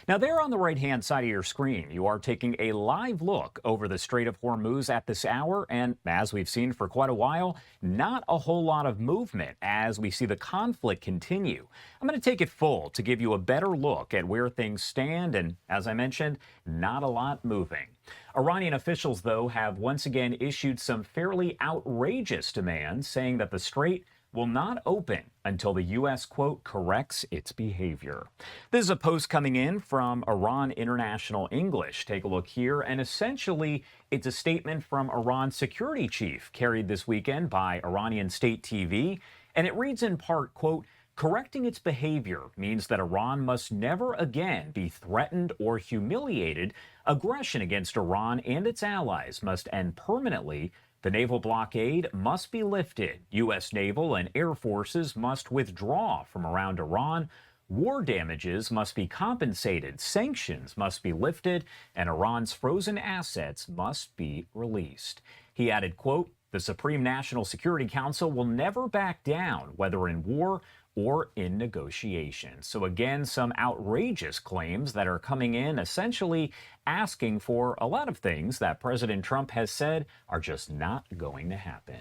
Now, there on the right-hand side of your screen, you are taking a live look over the Strait of Hormuz at this hour. And as we've seen for quite a while, not a whole lot of movement as we see the conflict continue. I'm going to take it full to give you a better look at where things stand. And as I mentioned, not a lot moving. Iranian officials, though, have once again issued some fairly outrageous demands, saying that the strait will not open until the U.S., quote, corrects its behavior. This is a post coming in from Iran International English. Take a look here. And essentially, it's a statement from Iran's security chief carried this weekend by Iranian state TV. And it reads in part, quote, correcting its behavior means that Iran must never again be threatened or humiliated. Aggression against Iran and its allies must end permanently. The naval blockade must be lifted. U.S. naval and air forces must withdraw from around Iran. War damages must be compensated. Sanctions must be lifted. And Iran's frozen assets must be released. He added, quote, the Supreme National Security Council will never back down, whether in war or in negotiations. So again, some outrageous claims that are coming in, essentially asking for a lot of things that President Trump has said are just not going to happen.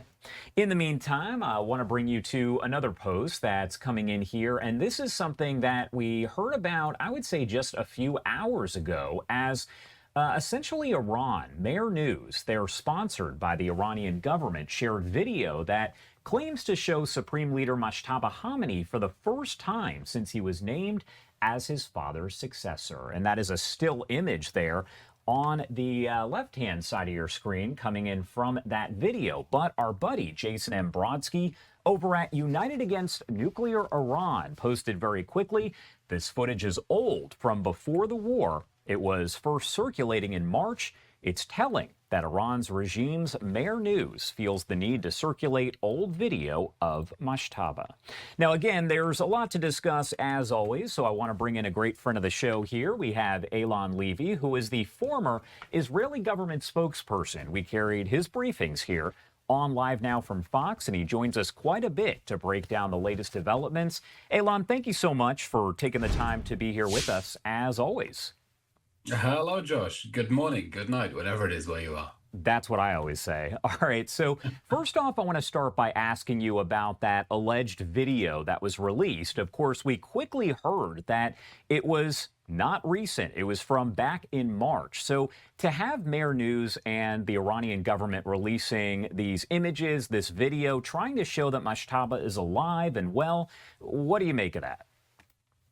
In the meantime, I want to bring you to another post that's coming in here. And this is something that we heard about, I would say, just a few hours ago as essentially Iran, Mehr News, they're sponsored by the Iranian government, shared video that claims to show Supreme Leader Mojtaba Khamenei for the first time since he was named as his father's successor. And that is a still image there on the left-hand side of your screen coming in from that video. But our buddy Jason M. Brodsky over at United Against Nuclear Iran posted very quickly. This footage is old from before the war. It was first circulating in March. It's telling that Iran's regime's Mehr News feels the need to circulate old video of Mojtaba. Now, again, there's a lot to discuss, as always, so I want to bring in a great friend of the show here. We have Eylon Levy, who is the former Israeli government spokesperson. We carried his briefings here on LiveNOW from Fox, and he joins us quite a bit to break down the latest developments. Eylon, thank you so much for taking the time to be here with us, as always. Hello, Josh. Good morning, good night, whatever it is where you are. That's what I always say. All right. So first off, I want to start by asking you about that alleged video that was released. Of course, we quickly heard that it was not recent. It was from back in March. So to have Mehr News and the Iranian government releasing these images, this video, trying to show that Mojtaba is alive and well, what do you make of that?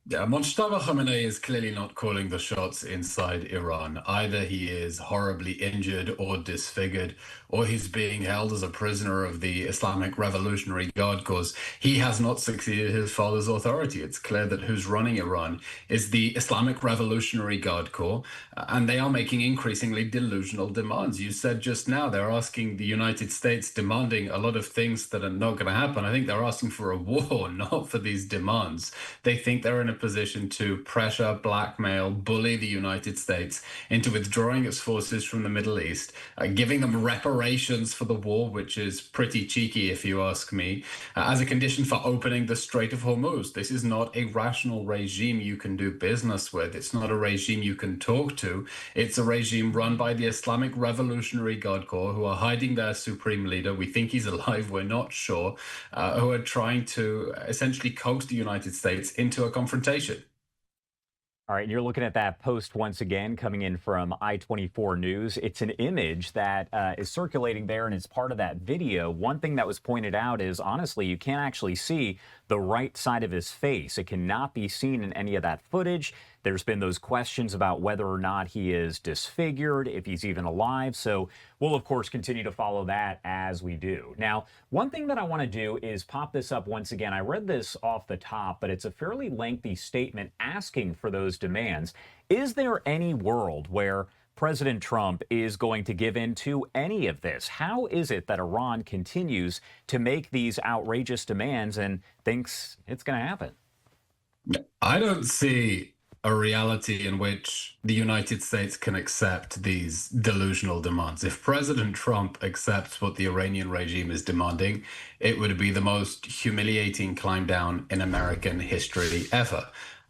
Yeah, Mojtaba Khamenei is clearly not calling the shots inside Iran. Either he is horribly injured or disfigured, or he's being held as a prisoner of the Islamic Revolutionary Guard Corps. He has not succeeded his father's authority. It's clear that who's running Iran is the Islamic Revolutionary Guard Corps, and they are making increasingly delusional demands. You said just now they're asking the United States, demanding a lot of things that are not going to happen. I think they're asking for a war, not for these demands. They think they're in a position to pressure, blackmail, bully the United States into withdrawing its forces from the Middle East, giving them reparations for the war, which is pretty cheeky if you ask me, as a condition for opening the Strait of Hormuz. This is not a rational regime you can do business with. It's not a regime you can talk to. It's a regime run by the Islamic Revolutionary Guard Corps, who are hiding their supreme leader. We think he's alive, we're not sure, who are trying to essentially coax the United States into a confrontation. All right, and you're looking at that post once again coming in from I-24 News. It's an image that is circulating there, and it's part of that video. One thing that was pointed out is, honestly, you can't actually see the right side of his face. It cannot be seen in any of that footage. There's been those questions about whether or not he is disfigured, if he's even alive. So we'll, of course, continue to follow that as we do. Now, one thing that I want to do is pop this up once again. I read this off the top, but it's a fairly lengthy statement asking for those demands. Is there any world where President Trump is going to give in to any of this? How is it that Iran continues to make these outrageous demands and thinks it's going to happen? I don't see a reality in which the United States can accept these delusional demands. If President Trump accepts what the Iranian regime is demanding, it would be the most humiliating climb down in American history ever.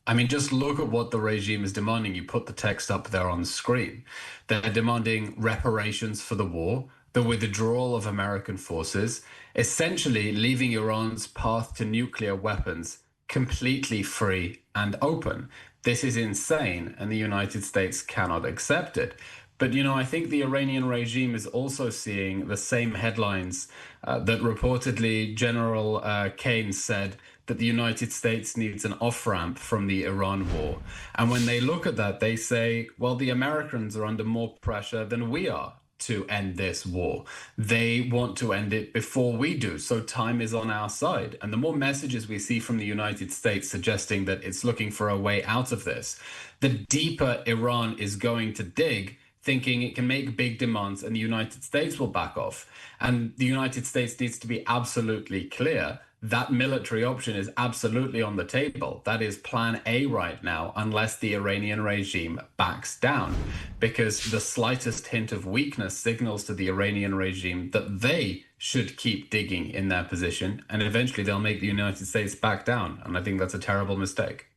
I mean, just look at what the regime is demanding. You put the text up there on the screen. They're demanding reparations for the war, the withdrawal of American forces, essentially leaving Iran's path to nuclear weapons completely free and open. This is insane, and the United States cannot accept it. But, I think the Iranian regime is also seeing the same headlines that reportedly General Keynes said that the United States needs an off-ramp from the Iran war. And when they look at that, they say, well, the Americans are under more pressure than we are to end this war. They want to end it before we do. So time is on our side. And the more messages we see from the United States suggesting that it's looking for a way out of this, the deeper Iran is going to dig, thinking it can make big demands and the United States will back off. And the United States needs to be absolutely clear that military option is absolutely on the table. That is plan A right now, unless the Iranian regime backs down, because the slightest hint of weakness signals to the Iranian regime that they should keep digging in their position, and eventually they'll make the United States back down. And I think that's a terrible mistake.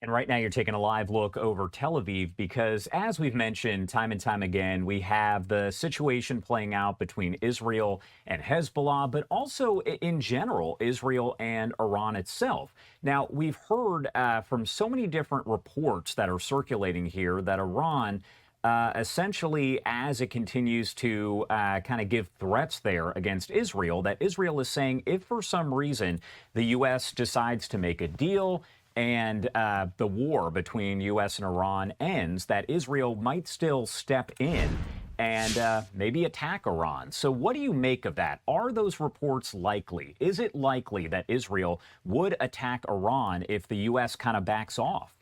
And right now you're taking a live look over Tel Aviv because, as we've mentioned time and time again, we have the situation playing out between Israel and Hezbollah, but also in general, Israel and Iran itself. Now, we've heard from so many different reports that are circulating here that Iran essentially, as it continues to kind of give threats there against Israel, that Israel is saying if for some reason the U.S. decides to make a deal and the war between U.S. and Iran ends, that Israel might still step in and maybe attack Iran. So what do you make of that? Are those reports likely? Is it likely that Israel would attack Iran if the U.S. kind of backs off?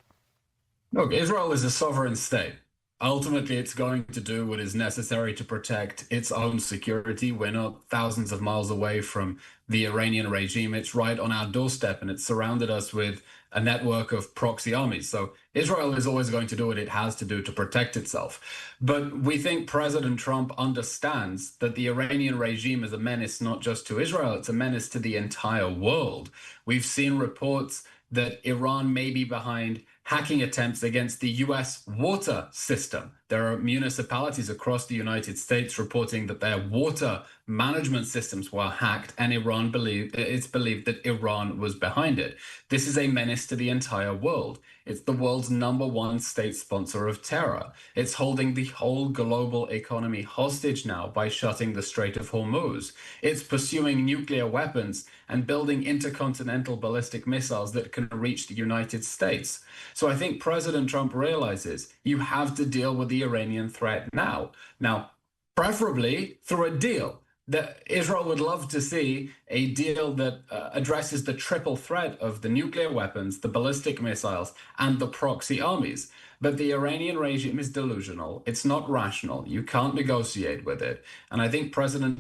Look, Israel is a sovereign state. Ultimately, it's going to do what is necessary to protect its own security. We're not thousands of miles away from the Iranian regime. It's right on our doorstep, and it's surrounded us with a network of proxy armies. So Israel is always going to do what it has to do to protect itself. But we think President Trump understands that the Iranian regime is a menace not just to Israel, it's a menace to the entire world. We've seen reports that Iran may be behind hacking attempts against the U.S. water system. There are municipalities across the United States reporting that their water management systems were hacked, and it's believed that Iran was behind it. This is a menace to the entire world. It's the world's #1 state sponsor of terror. It's holding the whole global economy hostage now by shutting the Strait of Hormuz. It's pursuing nuclear weapons and building intercontinental ballistic missiles that can reach the United States. So I think President Trump realizes you have to deal with the Iranian threat now. Now, preferably through a deal. That Israel would love to see a deal that addresses the triple threat of the nuclear weapons, the ballistic missiles, and the proxy armies. But the Iranian regime is delusional. It's not rational. You can't negotiate with it. And I think President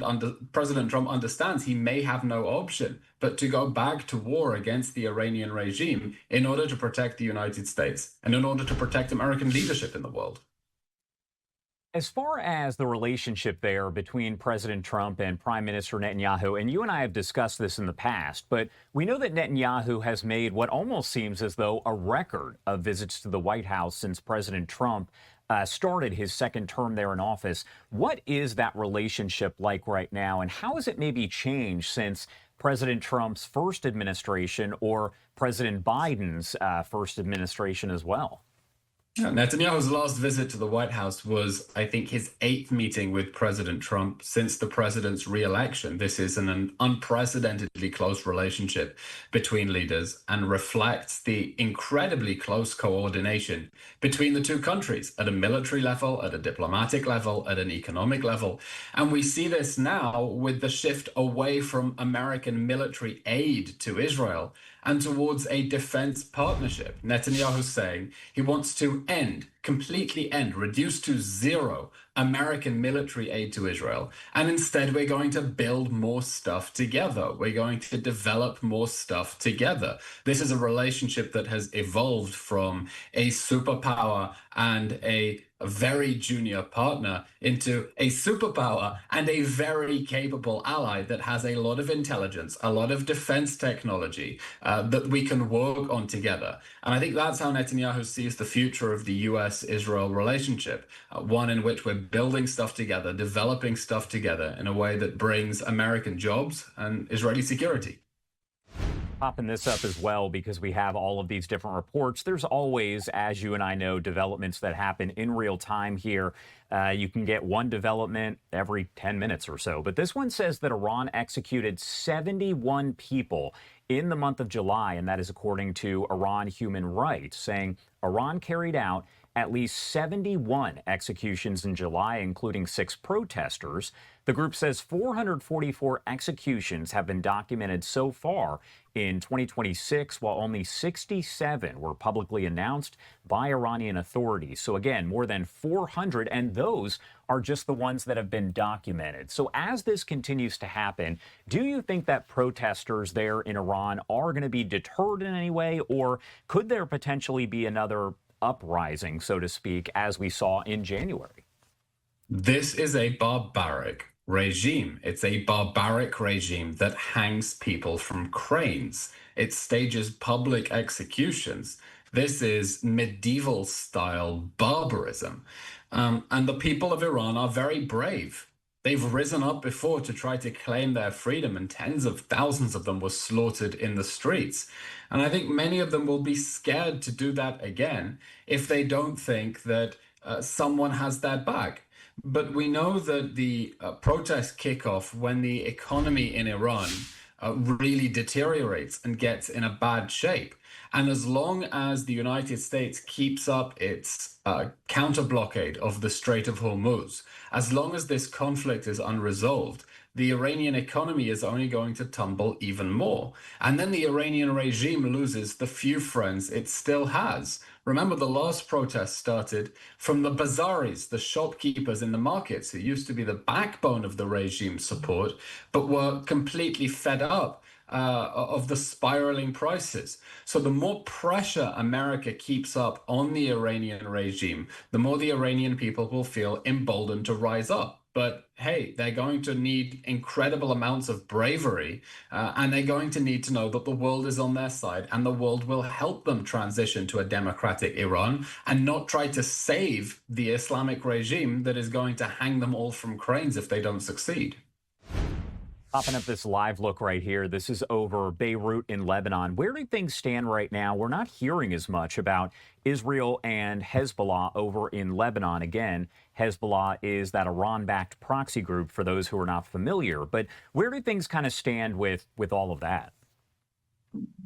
Trump understands he may have no option but to go back to war against the Iranian regime in order to protect the United States and in order to protect American leadership in the world. As far as the relationship there between President Trump and Prime Minister Netanyahu, and you and I have discussed this in the past, but we know that Netanyahu has made what almost seems as though a record of visits to the White House since President Trump started his second term there in office. What is that relationship like right now, and how has it maybe changed since President Trump's first administration or President Biden's first administration as well? Yeah, Netanyahu's last visit to the White House was, I think, his 8th meeting with President Trump since the president's re-election. This is an unprecedentedly close relationship between leaders and reflects the incredibly close coordination between the two countries at a military level, at a diplomatic level, at an economic level. And we see this now with the shift away from American military aid to Israel and towards a defense partnership. Netanyahu's saying he wants to completely end, reduce to zero American military aid to Israel. And instead, we're going to build more stuff together. We're going to develop more stuff together. This is a relationship that has evolved from a superpower and a very junior partner into a superpower and a very capable ally that has a lot of intelligence, a lot of defense technology that we can work on together. And I think that's how Netanyahu sees the future of the US-Israel relationship, one in which we're building stuff together, developing stuff together in a way that brings American jobs and Israeli security. Popping this up as well because we have all of these different reports. There's always, as you and I know, developments that happen in real time here. You can get one development every 10 minutes or so. But this one says that Iran executed 71 people in the month of July, and that is according to Iran Human Rights, saying Iran carried out at least 71 executions in July, including 6 protesters. The group says 444 executions have been documented so far in 2026, while only 67 were publicly announced by Iranian authorities. So again, more than 400, and those are just the ones that have been documented. So as this continues to happen, do you think that protesters there in Iran are going to be deterred in any way, or could there potentially be another uprising, so to speak, as we saw in January? This is a barbaric regime. It's a barbaric regime that hangs people from cranes. It stages public executions. This is medieval style barbarism. And the people of Iran are very brave. They've risen up before to try to claim their freedom, and tens of thousands of them were slaughtered in the streets. And I think many of them will be scared to do that again if they don't think that someone has their back. But we know that the protests kick off when the economy in Iran really deteriorates and gets in a bad shape. And as long as the United States keeps up its counter blockade of the Strait of Hormuz, as long as this conflict is unresolved, the Iranian economy is only going to tumble even more. And then the Iranian regime loses the few friends it still has. Remember, the last protest started from the bazaris, the shopkeepers in the markets, who used to be the backbone of the regime's support, but were completely fed up of the spiraling prices. So the more pressure America keeps up on the Iranian regime, the more the Iranian people will feel emboldened to rise up. But hey, they're going to need incredible amounts of bravery, and they're going to need to know that the world is on their side and the world will help them transition to a democratic Iran and not try to save the Islamic regime that is going to hang them all from cranes if they don't succeed. Popping up this live look right here. This is over Beirut in Lebanon. Where do things stand right now? We're not hearing as much about Israel and Hezbollah over in Lebanon. Again, Hezbollah is that Iran-backed proxy group for those who are not familiar. But where do things kind of stand with all of that?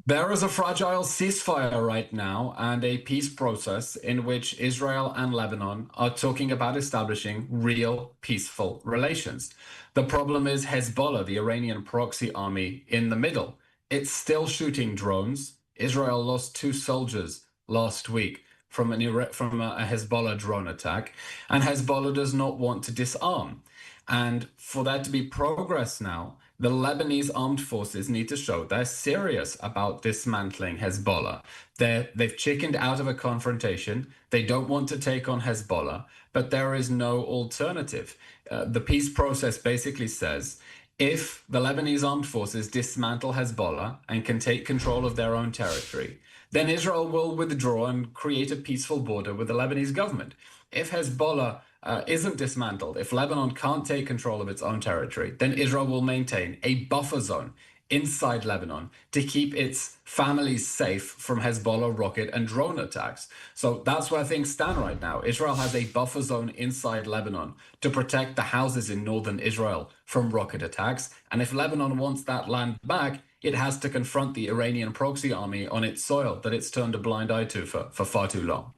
There is a fragile ceasefire right now and a peace process in which Israel and Lebanon are talking about establishing real peaceful relations. The problem is Hezbollah, the Iranian proxy army, in the middle. It's still shooting drones. Israel lost 2 soldiers last week from a Hezbollah drone attack, and Hezbollah does not want to disarm. And for there to be progress now, the Lebanese armed forces need to show they're serious about dismantling Hezbollah. They've chickened out of a confrontation. They don't want to take on Hezbollah, but there is no alternative. The peace process basically says if the Lebanese armed forces dismantle Hezbollah and can take control of their own territory, then Israel will withdraw and create a peaceful border with the Lebanese government. If Hezbollah isn't dismantled, if Lebanon can't take control of its own territory, then Israel will maintain a buffer zone inside Lebanon to keep its families safe from Hezbollah rocket and drone attacks. So that's where things stand right now. Israel has a buffer zone inside Lebanon to protect the houses in northern Israel from rocket attacks. And if Lebanon wants that land back, it has to confront the Iranian proxy army on its soil that it's turned a blind eye to for far too long.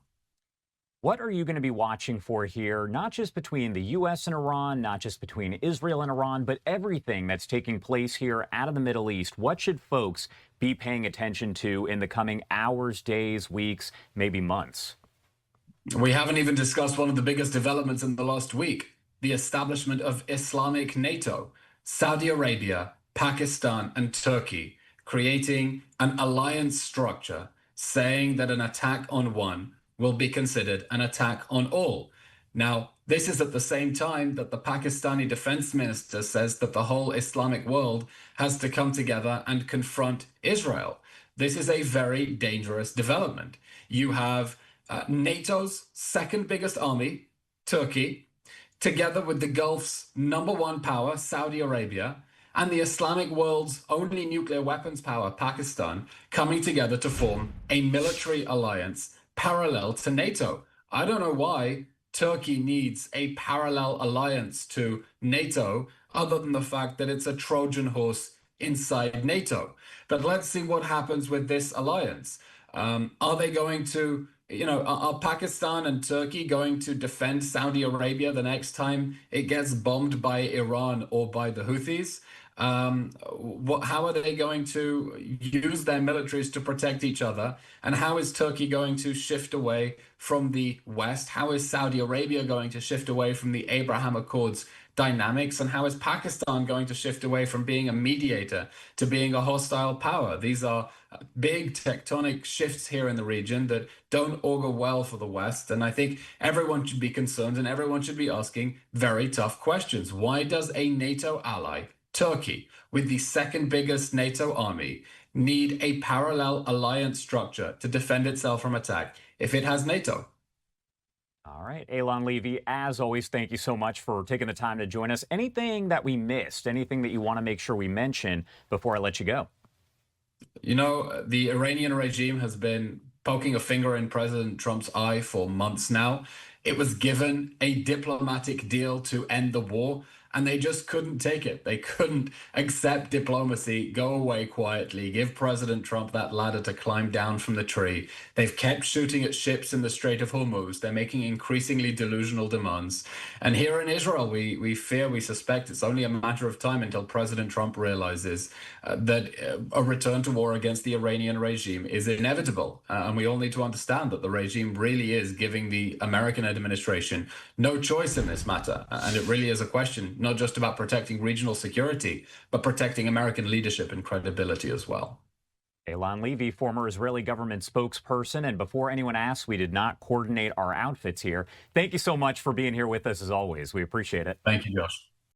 What are you going to be watching for here, not just between the U.S. and Iran, not just between Israel and Iran, but everything that's taking place here out of the Middle East? What should folks be paying attention to in the coming hours, days, weeks, maybe months? We haven't even discussed one of the biggest developments in the last week, the establishment of Islamic NATO, Saudi Arabia, Pakistan, and Turkey, creating an alliance structure saying that an attack on one will be considered an attack on all. Now, this is at the same time that the Pakistani defense minister says that the whole Islamic world has to come together and confront Israel. This is a very dangerous development. You have NATO's second biggest army, Turkey, together with the Gulf's #1 power, Saudi Arabia, and the Islamic world's only nuclear weapons power, Pakistan, coming together to form a military alliance parallel to NATO. I don't know why Turkey needs a parallel alliance to NATO, other than the fact that it's a Trojan horse inside NATO. But let's see what happens with this alliance. Are they going to, are Pakistan and Turkey going to defend Saudi Arabia the next time it gets bombed by Iran or by the Houthis? How are they going to use their militaries to protect each other? And how is Turkey going to shift away from the West? How is Saudi Arabia going to shift away from the Abraham Accords dynamics? And how is Pakistan going to shift away from being a mediator to being a hostile power? These are big tectonic shifts here in the region that don't augur well for the West. And I think everyone should be concerned and everyone should be asking very tough questions. Why does a NATO ally, Turkey, with the second biggest NATO army, need a parallel alliance structure to defend itself from attack if it has NATO? All right, Eylon Levy, as always, thank you so much for taking the time to join us. Anything that we missed, anything that you want to make sure we mention before I let you go? The Iranian regime has been poking a finger in President Trump's eye for months now. It was given a diplomatic deal to end the war, and they just couldn't take it. They couldn't accept diplomacy, go away quietly, give President Trump that ladder to climb down from the tree. They've kept shooting at ships in the Strait of Hormuz. They're making increasingly delusional demands. And here in Israel, we suspect it's only a matter of time until President Trump realizes that a return to war against the Iranian regime is inevitable. And we all need to understand that the regime really is giving the American administration no choice in this matter. And it really is a question not just about protecting regional security, but protecting American leadership and credibility as well. Eylon Levy, former Israeli government spokesperson. And before anyone asks, we did not coordinate our outfits here. Thank you so much for being here with us as always. We appreciate it. Thank you, Josh.